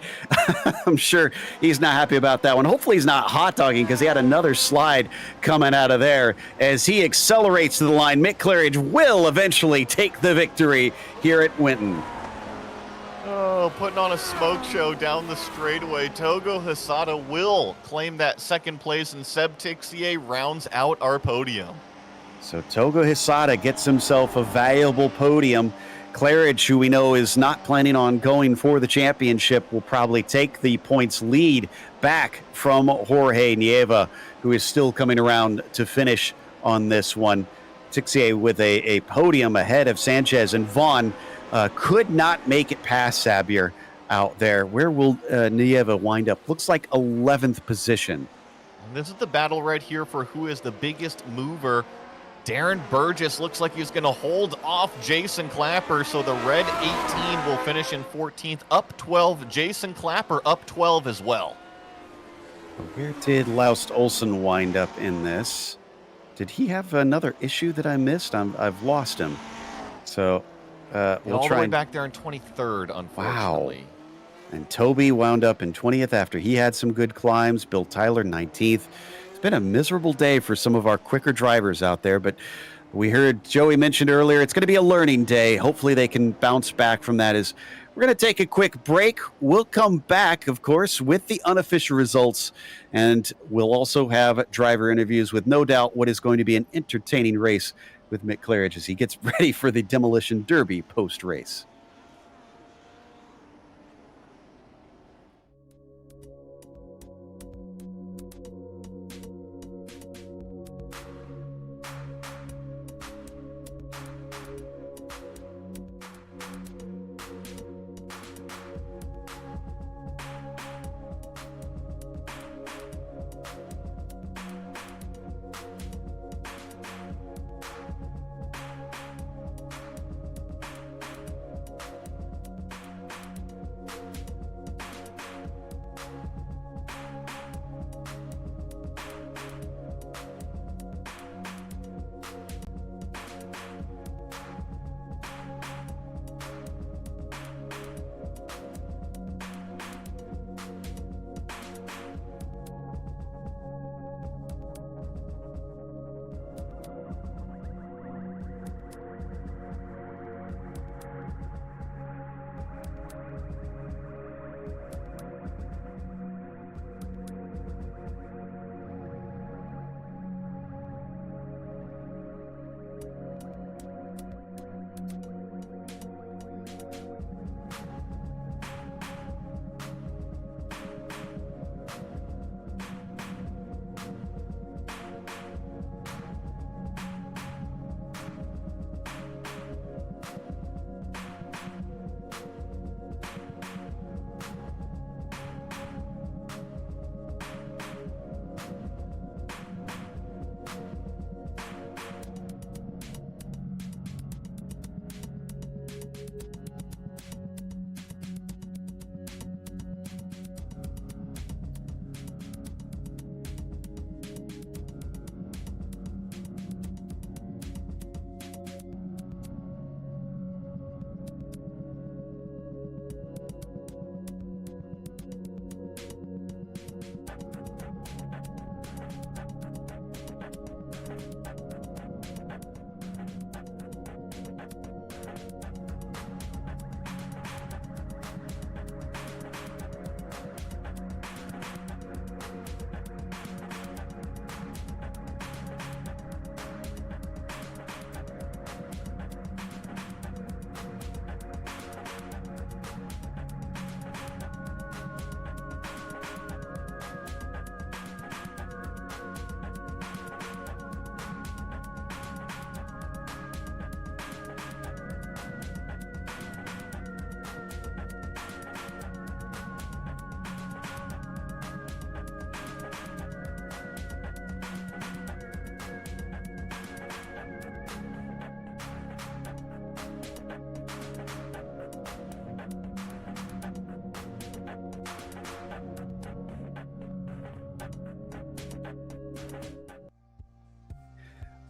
I'm sure he's not happy about that one. Hopefully he's not hot dogging because he had another slide coming out of there. As he accelerates to the line, Mick Claridge will eventually take the victory here at Winton. Oh, putting on a smoke show down the straightaway. Togo Hisada will claim that second place, and Seb Tixier rounds out our podium. So Togo Hisada gets himself a valuable podium. Claridge, who we know is not planning on going for the championship, will probably take the points lead back from Jorge Nieva, who is still coming around to finish on this one. Tixier with a podium ahead of Sanchez, and Vaughn could not make it past Sabir out there. Where will Nieva wind up? Looks like 11th position. And this is the battle right here for who is the biggest mover. Darren Burgess looks like he's going to hold off Jason Clapper, so the red 18 will finish in 14th, up 12. Jason Clapper up 12 as well. Where did Laust Olsen wind up in this? Did he have another issue that I missed? I've lost him. So we'll all try the way back there in 23rd, unfortunately. Wow. And Toby wound up in 20th after he had some good climbs. Bill Tyler 19th. It's been a miserable day for some of our quicker drivers out there, but we heard Joey mentioned earlier it's going to be a learning day. Hopefully they can bounce back from that. As we're going to take a quick break. We'll come back, of course, with the unofficial results, and we'll also have driver interviews with no doubt what is going to be an entertaining race with Mick Claridge as he gets ready for the Demolition Derby post-race.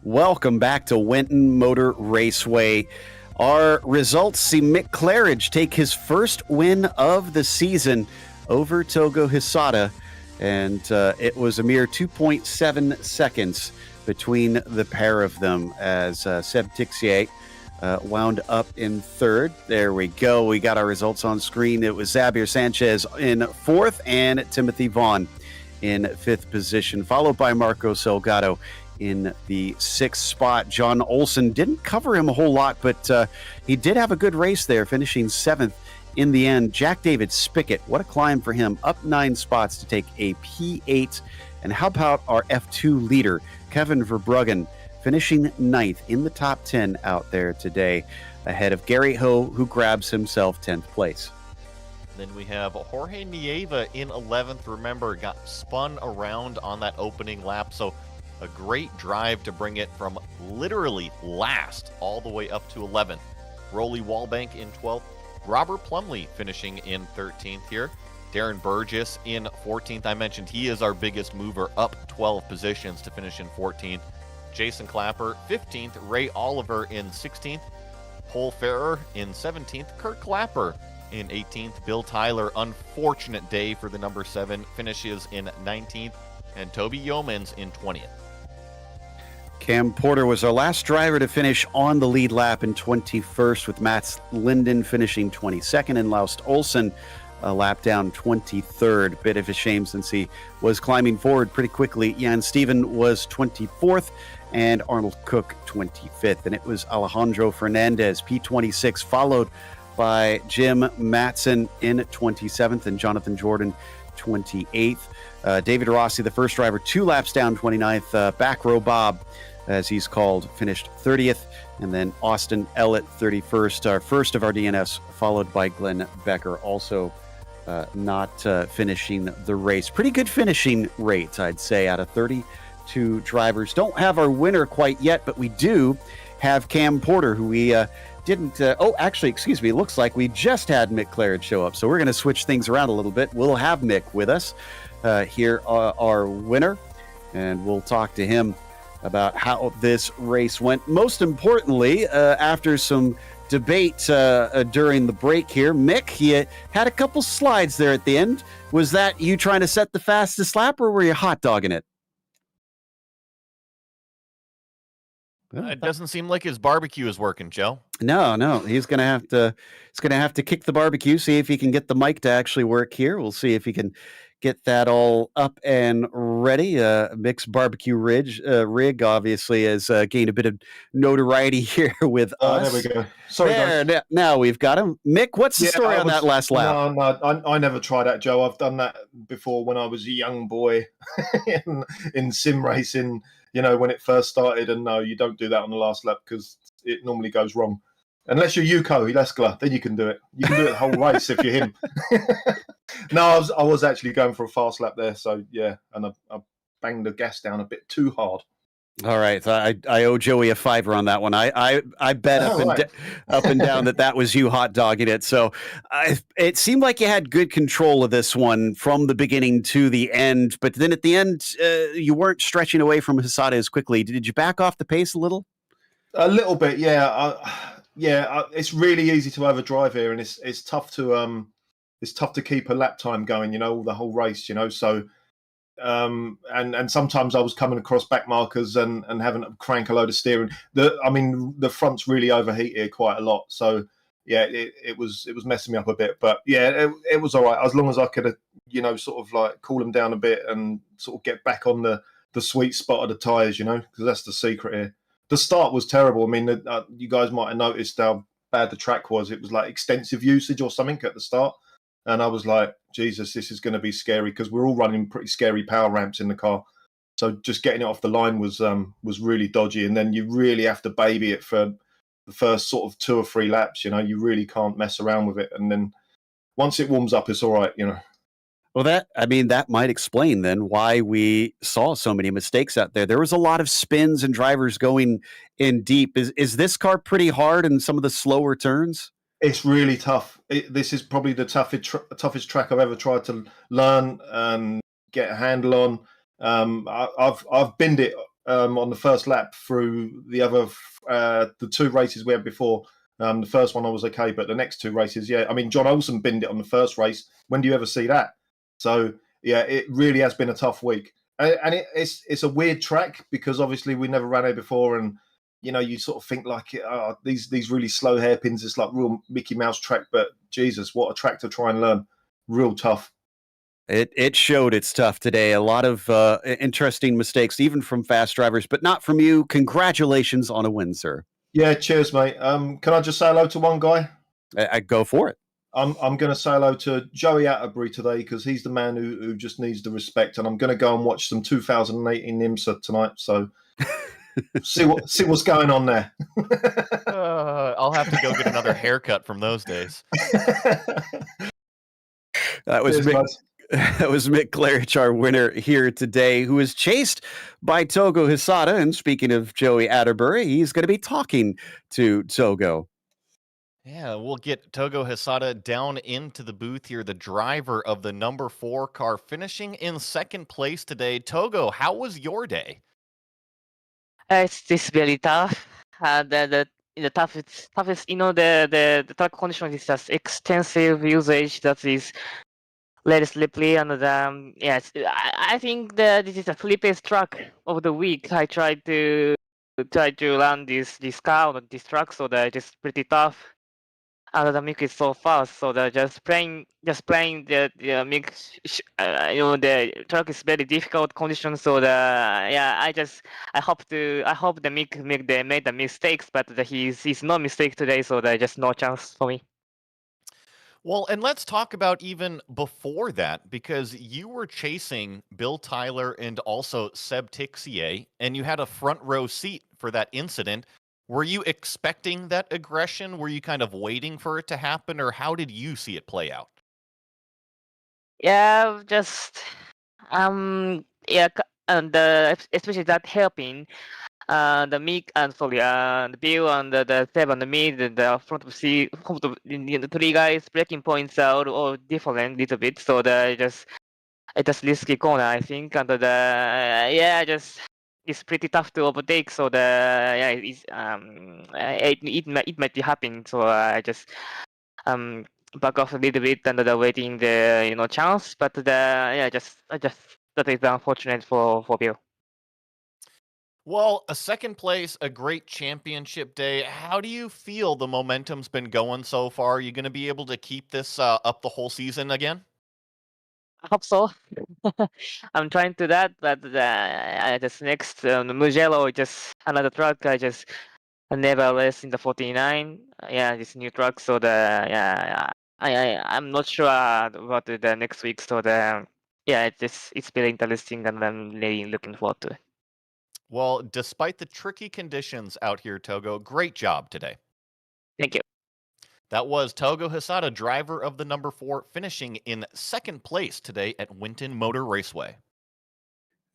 Welcome back to Winton Motor Raceway. Our results see Mick Claridge take his first win of the season over Togo Hisada, and it was a mere 2.7 seconds between the pair of them as Seb Tixier wound up in third. There we go. We got our results on screen. It was Xavier Sanchez in fourth and Timothy Vaughn in fifth position, followed by Marco Salgado in the sixth spot. John Olsen didn't cover him a whole lot, but he did have a good race there, finishing seventh in the end. Jack David Spickett, what a climb for him, up 9 spots to take a P8. And how about our F2 leader, Kevin Verbruggen, finishing ninth in the top 10 out there today, ahead of Gary Ho, who grabs himself 10th place. Then we have Jorge Nieva in 11th. Remember, got spun around on that opening lap, so a great drive to bring it from literally last all the way up to 11th. Rolly Wallbank in 12th. Robert Plumley finishing in 13th here. Darren Burgess in 14th. I mentioned he is our biggest mover, up 12 positions to finish in 14th. Jason Clapper 15th. Ray Oliver in 16th. Paul Ferrer in 17th. Kurt Clapper in 18th. Bill Tyler, unfortunate day for the number 7, finishes in 19th. And Toby Yeomans in 20th. Cam Porter was our last driver to finish on the lead lap in 21st, with Mats Linden finishing 22nd and Laust Olsen a lap down 23rd. Bit of a shame since he was climbing forward pretty quickly. Jan Steven was 24th and Arnold Cook 25th. And it was Alejandro Fernandez, P26, followed by Jim Matson in 27th and Jonathan Jordan 28th. David Rossi, the first driver, 2 laps down, 29th. Back row Bob, as he's called, finished 30th. And then Austin Ellett, 31st, our first of our DNFs, followed by Glenn Becker, also not finishing the race. Pretty good finishing rate, I'd say, out of 32 drivers. Don't have our winner quite yet, but we do have Cam Porter, who we didn't... excuse me, it looks like we just had Mick Claridge show up, so we're going to switch things around a little bit. We'll have Mick with us. Here, our winner, and we'll talk to him about how this race went. Most importantly, after some debate during the break here, Mick, you had a couple slides there at the end. Was that you trying to set the fastest lap, or were you hot dogging it? It doesn't seem like his barbecue is working, Joe. No, he's gonna have to kick the barbecue, see if he can get the mic to actually work here. We'll see if he can get that all up and ready. Mick's barbecue rig obviously has gained a bit of notoriety here with us. There we go. Sorry, guys. Now we've got him. Mick, what's the story on that last lap? No, I never tried that, Joe. I've done that before when I was a young boy in sim racing, when it first started. And no, you don't do that on the last lap because it normally goes wrong. Unless you're Yuko Ileskla, then you can do it. You can do it the whole race if you're him. No, I was actually going for a fast lap there. So, yeah, and I banged the gas down a bit too hard. All right. So I owe Joey a $5 on that one. I bet up and down that was you hot dogging it. So it seemed like you had good control of this one from the beginning to the end. But then at the end, you weren't stretching away from Hisada as quickly. Did you back off the pace a little? A little bit, yeah. It's really easy to overdrive here, and it's tough to keep a lap time going, the whole race, So, and sometimes I was coming across back markers and having to crank a load of steering. The front's really overheat here quite a lot, so yeah, it was messing me up a bit. But yeah, it was all right as long as I could, sort of like cool them down a bit and sort of get back on the sweet spot of the tires, because that's the secret here. The start was terrible. I mean, you guys might have noticed how bad the track was. It was like extensive usage or something at the start. And I was like, Jesus, this is going to be scary because we're all running pretty scary power ramps in the car. So just getting it off the line was really dodgy. And then you really have to baby it for the first sort of 2 or 3 laps. You really can't mess around with it. And then once it warms up, it's all right, Well, that might explain then why we saw so many mistakes out there. There was a lot of spins and drivers going in deep. Is this car pretty hard in some of the slower turns? It's really tough. This is probably the toughest track I've ever tried to learn and get a handle on. I've binned it on the first lap through the 2 races we had before. The first one I was okay, but the next 2 races, yeah. I mean, John Olsen binned it on the first race. When do you ever see that? So yeah, it really has been a tough week, and it's a weird track because obviously we never ran it before, and you sort of think like these really slow hairpins. It's like real Mickey Mouse track, but Jesus, what a track to try and learn. Real tough. It showed it's tough today. A lot of interesting mistakes, even from fast drivers, but not from you. Congratulations on a win, sir. Yeah, cheers, mate. Can I just say hello to one guy? I go for it. I'm going to say hello to Joey Atterbury today because he's the man who just needs the respect, and I'm going to go and watch some 2018 IMSA tonight. So see what's going on there. I'll have to go get another haircut from those days. That was Cheers, Mick. guys. That was Mick Clarich, our winner here today, who is chased by Togo Hisada. And speaking of Joey Atterbury, he's going to be talking to Togo. Yeah, we'll get Togo Hisada down into the booth here, the driver of the number 4 car, finishing in 2nd place today. Togo, how was your day? It's very tough. The toughest, the track condition is just extensive usage that is very slippery, and yes, I think that this is a Philippe's track of the week. I tried to run this car on this track, so that it's pretty tough. And the mix is so fast, so that just playing the mix, the track is very difficult condition. So I hope the mix made the mistakes, but he's no mistake today, so there's just no chance for me. Well, and let's talk about even before that, because you were chasing Bill Tyler and also Seb Tixier, and you had a front row seat for that incident. Were you expecting that aggression? Were you kind of waiting for it to happen, or how did you see it play out? Yeah, just and especially that helping. The Mick and sorry, the Bill and the Seb and me, the front of the 3 guys breaking points are all different little bit. So it's just risky corner, I think, and it's pretty tough to overtake. So it might be happening. So I just back off a little bit and waiting the chance. But that is unfortunate for Bill. Well, a 2nd place, a great championship day. How do you feel the momentum's been going so far? Are you going to be able to keep this up the whole season again? I hope so. I'm trying to that, but just next Mugello, just another truck. I never race in the 49. This new truck. So I'm not sure about the next week. So it's very interesting, and I'm really looking forward to it. Well, despite the tricky conditions out here, Togo, great job today. Thank you. That was Togo Hisada, driver of the number 4, finishing in 2nd place today at Winton Motor Raceway.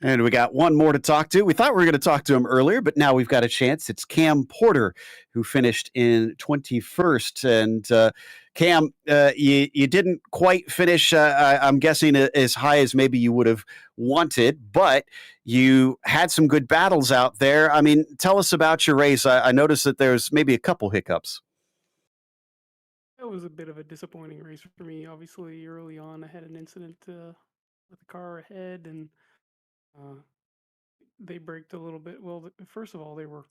And we got one more to talk to. We thought we were going to talk to him earlier, but now we've got a chance. It's Cam Porter, who finished in 21st. And Cam, you didn't quite finish, I'm guessing, as high as maybe you would have wanted, but you had some good battles out there. I mean, tell us about your race. I noticed that there's maybe a couple hiccups. It was a bit of a disappointing race for me. Obviously, early on, I had an incident with the car ahead, and they braked a little bit. Well, first of all, they were a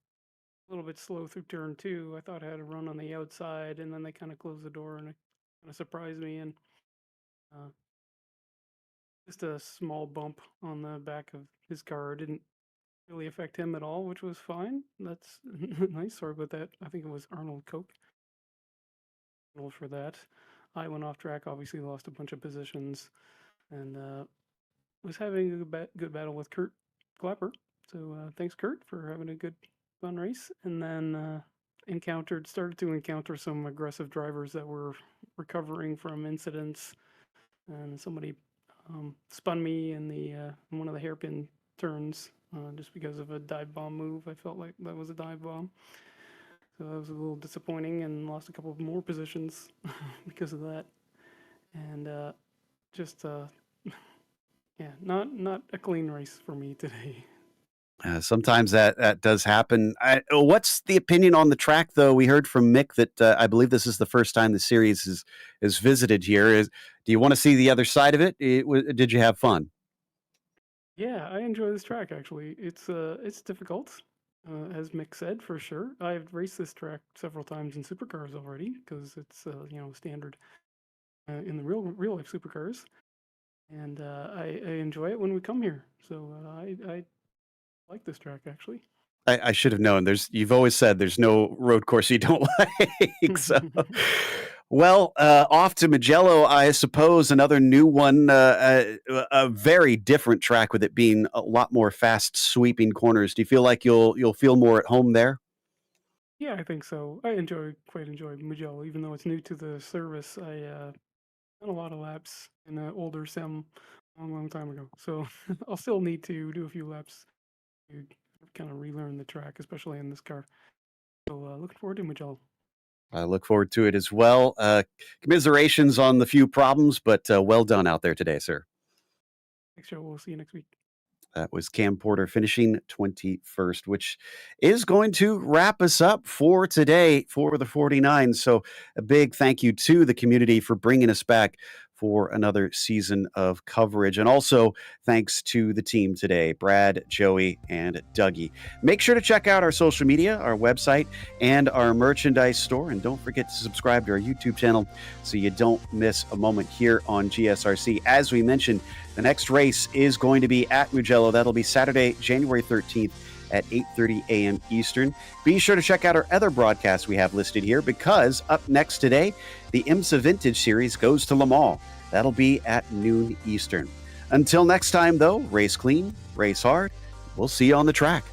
little bit slow through turn 2. I thought I had a run on the outside, and then they kind of closed the door, and it kind of surprised me. And just a small bump on the back of his car didn't really affect him at all, which was fine. That's nice. Sorry about that. I think it was Arnold Cope for that. I went off track, obviously lost a bunch of positions, and was having a good battle with Kurt Clapper. So thanks, Kurt, for having a good fun race. And then started to encounter some aggressive drivers that were recovering from incidents, and somebody spun me in one of the hairpin turns just because of a dive bomb move. I felt like that was a dive bomb. So that was a little disappointing, and lost a couple of more positions because of that. And not a clean race for me today. Sometimes that does happen. What's the opinion on the track, though? We heard from Mick that I believe this is the first time the series is visited here. Do you want to see the other side of it? Did you have fun? Yeah, I enjoy this track actually. It's difficult, as Mick said for sure. I've raced this track several times in supercars already because it's standard in the real life supercars, and I enjoy it when we come here. So I like this track actually. I should have known. You've always said there's no road course you don't like. So, well, off to Mugello, I suppose. Another new one, a very different track with it being a lot more fast sweeping corners. Do you feel like you'll feel more at home there? Yeah, I think so. I quite enjoy Mugello, even though it's new to the service. I done a lot of laps in an older sim a long time ago, so I'll still need to do a few laps to kind of relearn the track, especially in this car. So looking forward to Mugello. I look forward to it as well. Commiserations on the few problems, but well done out there today, sir. Thanks, Joe. We'll see you next week. That was Cam Porter finishing 21st, which is going to wrap us up for today for the 49. So a big thank you to the community for bringing us back for another season of coverage. And also thanks to the team today, Brad, Joey, and Dougie. Make sure to check out our social media, our website, and our merchandise store. And don't forget to subscribe to our YouTube channel so you don't miss a moment here on GSRC. As we mentioned, the next race is going to be at Mugello. That'll be Saturday, January 13th at 8:30 a.m. Eastern. Be sure to check out our other broadcasts we have listed here, because up next today, the IMSA Vintage Series goes to Le Mans. That'll be at noon Eastern. Until next time, though, race clean, race hard. We'll see you on the track.